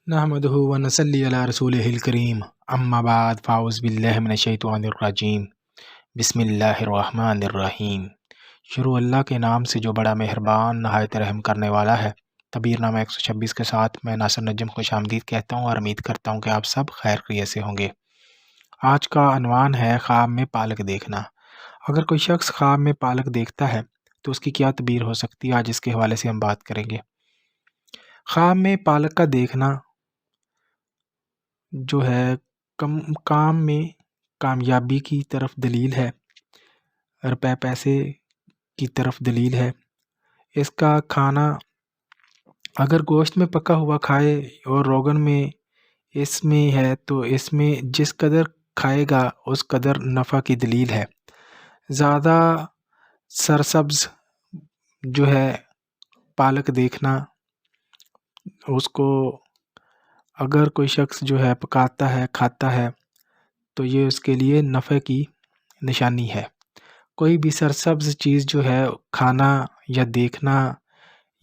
نحمده ونصلی علی رسولہ الکریم اما بعد فاعوذ باللہ من الشیطان الرجیم بسم اللہ الرحمن الرحیم۔ شروع اللہ کے نام سے جو بڑا مہربان نہایت رحم کرنے والا ہے۔ تبیر نامہ 126 کے ساتھ میں ناصر نجم خوش آمدید کہتا ہوں اور امید کرتا ہوں کہ آپ سب خیر خیریت سے ہوں گے۔ آج کا عنوان ہے خواب میں پالک دیکھنا۔ اگر کوئی شخص خواب میں پالک دیکھتا ہے تو اس کی کیا تعبیر ہو سکتی ہے، آج اس کے حوالے سے ہم بات کریں گے۔ خواب میں پالک کا دیکھنا جو ہے کام میں کامیابی کی طرف دلیل ہے، روپے پیسے کی طرف دلیل ہے۔ اس کا کھانا اگر گوشت میں پکا ہوا کھائے اور روغن میں اس میں ہے تو اس میں جس قدر کھائے گا اس قدر نفع کی دلیل ہے۔ زیادہ سرسبز جو ہے پالک دیکھنا، اس کو اگر کوئی شخص جو ہے پکاتا ہے کھاتا ہے تو یہ اس کے لیے نفع کی نشانی ہے۔ کوئی بھی سرسبز چیز جو ہے کھانا یا دیکھنا،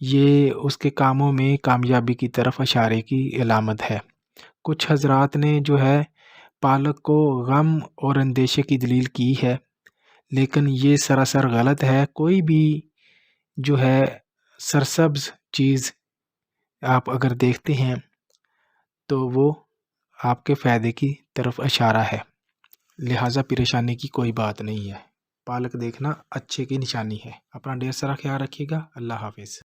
یہ اس کے کاموں میں کامیابی کی طرف اشارے کی علامت ہے۔ کچھ حضرات نے جو ہے پالک کو غم اور اندیشے کی دلیل کی ہے، لیکن یہ سراسر غلط ہے۔ کوئی بھی جو ہے سرسبز چیز آپ اگر دیکھتے ہیں تو وہ آپ کے فائدے کی طرف اشارہ ہے، لہٰذا پریشانی کی کوئی بات نہیں ہے۔ پالک دیکھنا اچھے کی نشانی ہے۔ اپنا ڈھیر سارا خیال رکھیے گا۔ اللہ حافظ۔